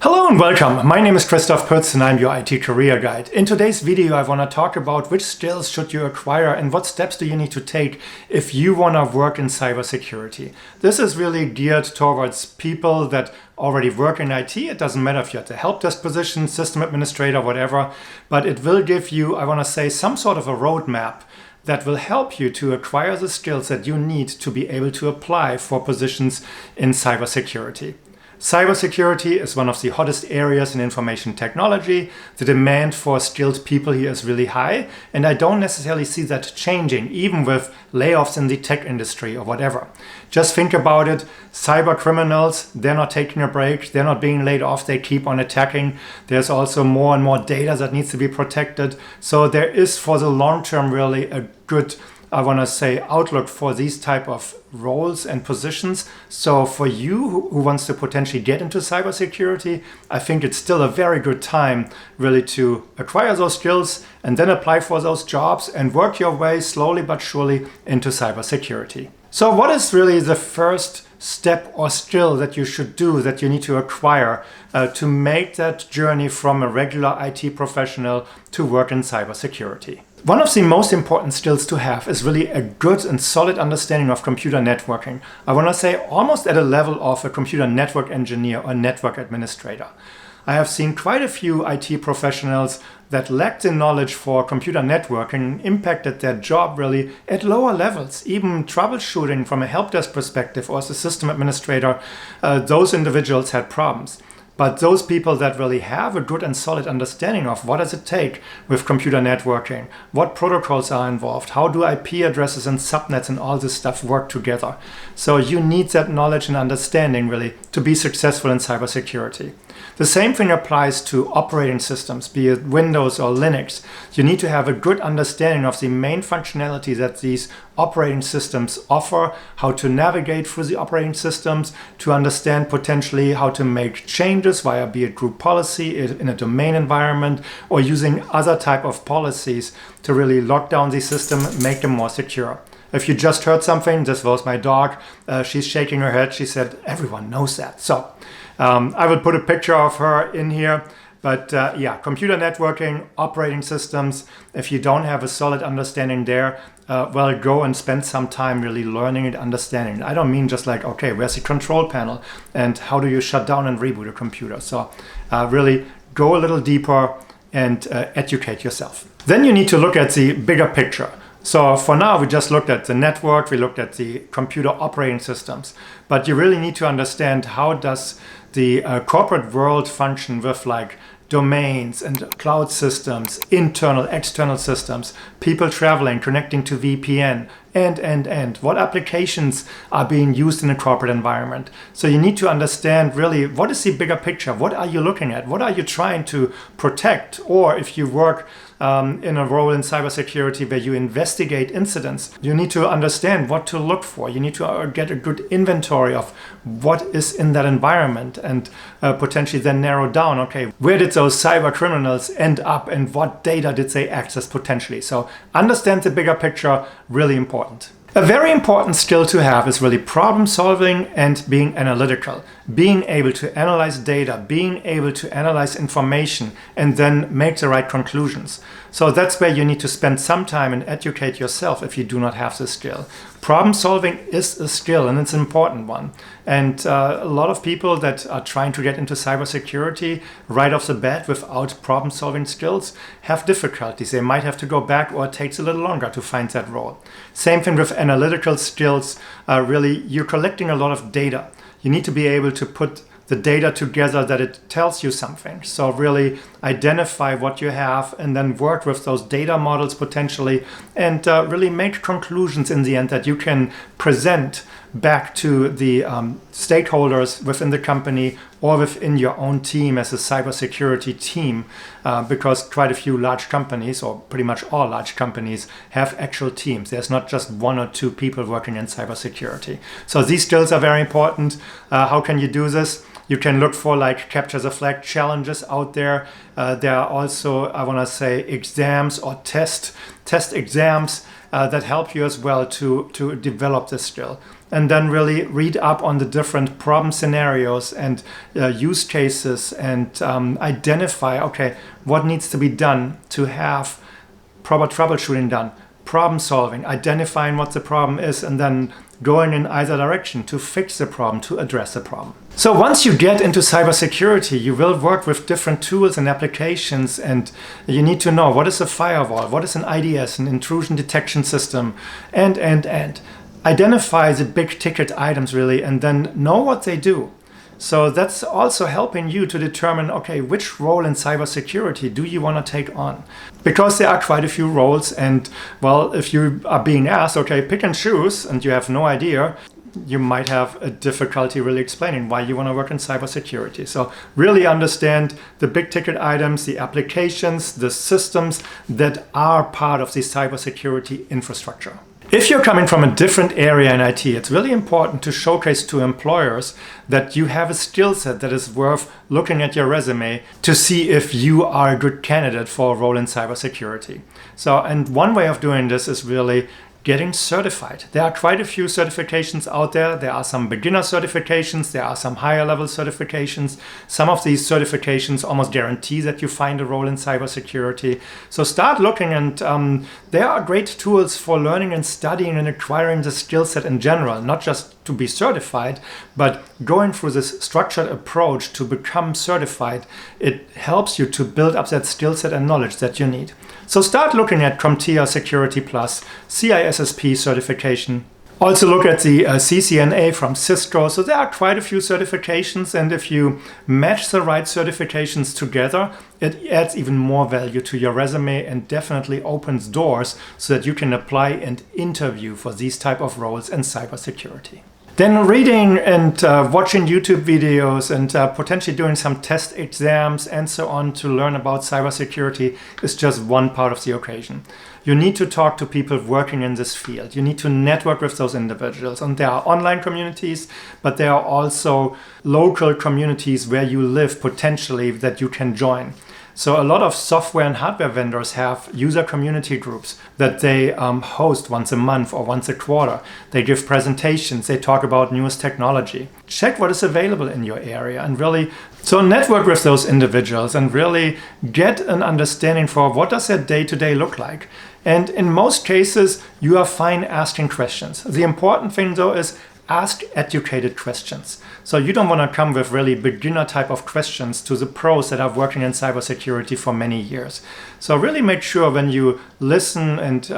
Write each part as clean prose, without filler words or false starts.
Hello and welcome. My name is Christoph Pütz and I'm your IT career guide. In today's video, I want to talk about which skills should you acquire and what steps do you need to take if you want to work in cybersecurity. This is really geared towards people that already work in IT. It doesn't matter if you're at the help desk position, system administrator, whatever, but it will give you, I want to say, some sort of a roadmap that will help you to acquire the skills that you need to be able to apply for positions in cybersecurity. Cybersecurity is one of the hottest areas in information technology. The demand for skilled people here is really high, and I don't necessarily see that changing, even with layoffs in the tech industry or whatever. Just think about it. Cyber criminals, they're not taking a break. They're not being laid off. They keep on attacking. There's also more and more data that needs to be protected. So there is, for the long term, really a good, I want to say, outlook for these type of roles and positions. So for you who wants to potentially get into cybersecurity, I think it's still a very good time really to acquire those skills and then apply for those jobs and work your way slowly but surely into cybersecurity. So what is really the first step or skill that you should do, that you need to acquire to make that journey from a regular IT professional to work in cybersecurity? One of the most important skills to have is really a good and solid understanding of computer networking. I want to say almost at a level of a computer network engineer or network administrator. I have seen quite a few IT professionals that lacked the knowledge for computer networking, impacted their job really at lower levels, even troubleshooting from a help desk perspective or as a system administrator, those individuals had problems. But those people that really have a good and solid understanding of what does it take with computer networking, what protocols are involved, how do IP addresses and subnets and all this stuff work together. So you need that knowledge and understanding really to be successful in cybersecurity. The same thing applies to operating systems, be it Windows or Linux. You need to have a good understanding of the main functionality that these operating systems offer, how to navigate through the operating systems, to understand potentially how to make changes via be it group policy in a domain environment or using other type of policies to really lock down the system, make them more secure. If you just heard something, this was my dog. She's shaking her head. She said, everyone knows that. So I will put a picture of her in here. But yeah, computer networking, operating systems, if you don't have a solid understanding there, well, go and spend some time really learning and understanding it. I don't mean just like, okay, where's the control panel and how do you shut down and reboot a computer? So really go a little deeper and educate yourself. Then you need to look at the bigger picture. So for now, we just looked at the network, we looked at the computer operating systems, but you really need to understand how does the corporate world function with like domains and cloud systems, internal, external systems, people traveling, connecting to VPN, and what applications are being used in a corporate environment. So you need to understand really what is the bigger picture, what are you looking at, what are you trying to protect, or if you work in a role in cybersecurity where you investigate incidents, you need to understand what to look for. You need to get a good inventory of what is in that environment and potentially then narrow down, okay, where did those cyber criminals end up and what data did they access potentially? So understand the bigger picture, really important. A very important skill to have is really problem solving and being analytical, being able to analyze data, being able to analyze information and then make the right conclusions. So that's where you need to spend some time and educate yourself if you do not have this skill. Problem solving is a skill and it's an important one. And a lot of people that are trying to get into cybersecurity right off the bat without problem solving skills have difficulties. They might have to go back or it takes a little longer to find that role. Same thing with analytical skills. Really, you're collecting a lot of data. You need to be able to put the data together that it tells you something. So really identify what you have and then work with those data models potentially and really make conclusions in the end that you can present back to the stakeholders within the company or within your own team as a cybersecurity team, because quite a few large companies, or pretty much all large companies, have actual teams. There's not just one or two people working in cybersecurity. So these skills are very important. How can you do this? You can look for like capture the flag challenges out there. There are also, I want to say, exams or test exams that help you as well to develop this skill. and then really read up on the different problem scenarios and use cases, and identify, okay, what needs to be done to have proper troubleshooting done, problem solving, identifying what the problem is, and then going in either direction to fix the problem, to address the problem. So once you get into cybersecurity, you will work with different tools and applications, and you need to know what is a firewall, what is an IDS, an intrusion detection system, and. Identify the big ticket items really, and then know what they do. So that's also helping you to determine, okay, which role in cybersecurity do you want to take on? Because there are quite a few roles, and well, if you are being asked, okay, pick and choose, and you have no idea, you might have a difficulty really explaining why you want to work in cybersecurity. So really understand the big ticket items, the applications, the systems that are part of the cybersecurity infrastructure. If you're coming from a different area in IT, it's really important to showcase to employers that you have a skill set that is worth looking at your resume to see if you are a good candidate for a role in cybersecurity. So, and one way of doing this is really getting certified. There are quite a few certifications out there. There are some beginner certifications, there are some higher level certifications. Some of these certifications almost guarantee that you find a role in cybersecurity. So start looking, and there are great tools for learning and studying and acquiring the skill set in general, not just to be certified, but going through this structured approach to become certified. It helps you to build up that skill set and knowledge that you need. So start looking at CompTIA Security Plus, CISSP certification. Also look at the CCNA from Cisco. So there are quite a few certifications, and if you match the right certifications together, it adds even more value to your resume and definitely opens doors so that you can apply and interview for these type of roles in cybersecurity. Then reading and watching YouTube videos and potentially doing some test exams and so on to learn about cybersecurity is just one part of the equation. You need to talk to people working in this field. You need to network with those individuals. And there are online communities, but there are also local communities where you live potentially that you can join. So a lot of software and hardware vendors have user community groups that they host once a month or once a quarter. They give presentations, they talk about newest technology. Check what is available in your area and really network with those individuals and really get an understanding for what does their day-to-day look like. And in most cases, you are fine asking questions. The important thing though is ask educated questions. So you don't want to come with really beginner type of questions to the pros that are working in cybersecurity for many years. So really make sure when you listen and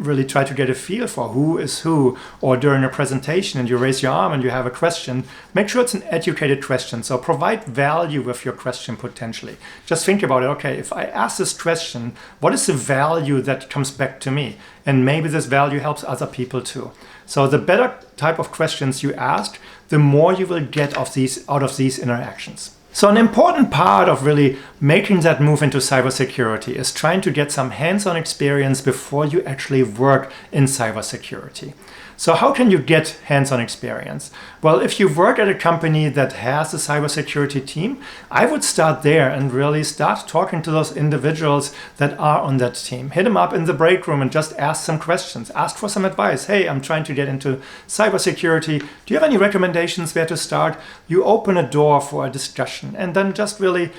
really try to get a feel for who is who, or during a presentation and you raise your arm and you have a question, make sure it's an educated question. So provide value with your question potentially. Just think about it. Okay, if I ask this question, what is the value that comes back to me? And maybe this value helps other people too. So the better type of questions you ask, the more you will get out of these interactions. So an important part of really making that move into cybersecurity is trying to get some hands-on experience before you actually work in cybersecurity. So how can you get hands-on experience? Well, if you work at a company that has a cybersecurity team, I would start there and really start talking to those individuals that are on that team. Hit them up in the break room and just ask some questions. Ask for some advice. Hey, I'm trying to get into cybersecurity. Do you have any recommendations where to start? You open a door for a discussion and then just really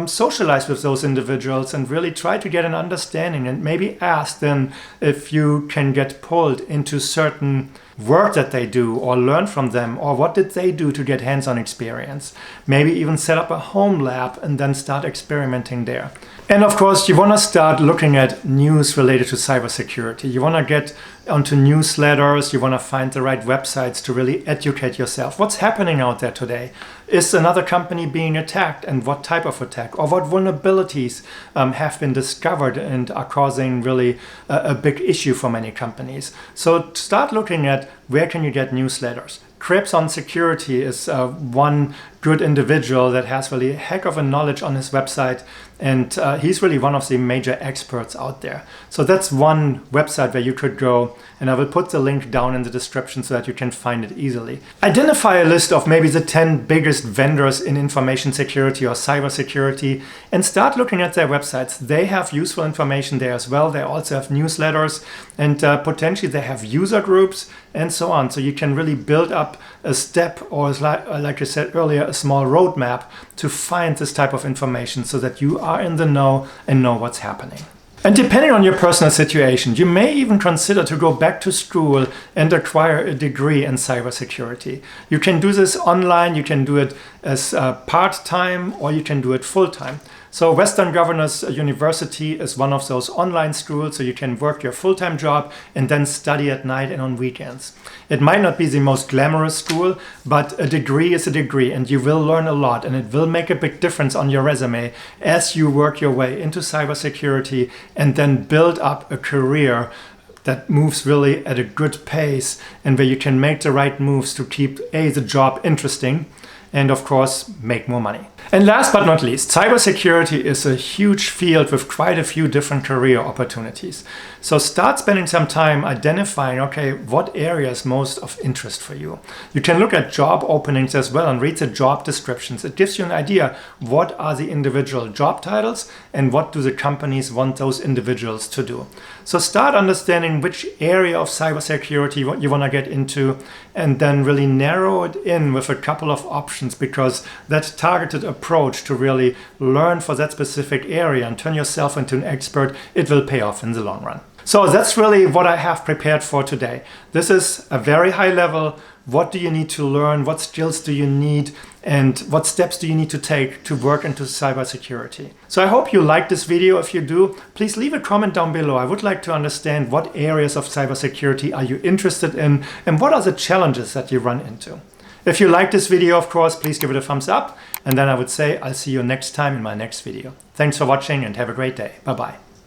socialize with those individuals and really try to get an understanding, and maybe ask them if you can get pulled into certain work that they do or learn from them, or what did they do to get hands-on experience. Maybe even set up a home lab and then start experimenting there. And of course, you want to start looking at news related to cybersecurity. You want to get onto newsletters. You want to find the right websites to really educate yourself. What's happening out there today? Is another company being attacked, and what type of attack? Or what vulnerabilities have been discovered and are causing really a big issue for many companies? So start looking at where can you get newsletters. Handson Security is one good individual that has really a heck of a knowledge on his website, and he's really one of the major experts out there. So that's one website where you could go, and I will put the link down in the description so that you can find it easily. Identify a list of maybe the 10 biggest vendors in information security or cybersecurity and start looking at their websites. They have useful information there as well. They also have newsletters, and potentially they have user groups and so on. So you can really build up a step, or like I said earlier, a small roadmap to find this type of information so that you are in the know and know what's happening. And depending on your personal situation, you may even consider to go back to school and acquire a degree in cybersecurity. You can do this online, you can do it as part-time, or you can do it full-time. So Western Governors University is one of those online schools, so you can work your full-time job and then study at night and on weekends. It might not be the most glamorous school, but a degree is a degree, and you will learn a lot, and it will make a big difference on your resume as you work your way into cybersecurity and then build up a career that moves really at a good pace and where you can make the right moves to keep the job interesting and of course make more money. And last but not least, cybersecurity is a huge field with quite a few different career opportunities. So start spending some time identifying, okay, what area is most of interest for you. You can look at job openings as well and read the job descriptions. It gives you an idea what are the individual job titles and what do the companies want those individuals to do. So start understanding which area of cybersecurity you want to get into, and then really narrow it in with a couple of options, because that targeted approach to really learn for that specific area and turn yourself into an expert, it will pay off in the long run. So that's really what I have prepared for today. This is a very high level. What do you need to learn? What skills do you need? And what steps do you need to take to work into cybersecurity? So I hope you liked this video. If you do, please leave a comment down below. I would like to understand what areas of cybersecurity are you interested in and what are the challenges that you run into. If you like this video, of course, please give it a thumbs up. And then I would say I'll see you next time in my next video. Thanks for watching and have a great day. Bye-bye.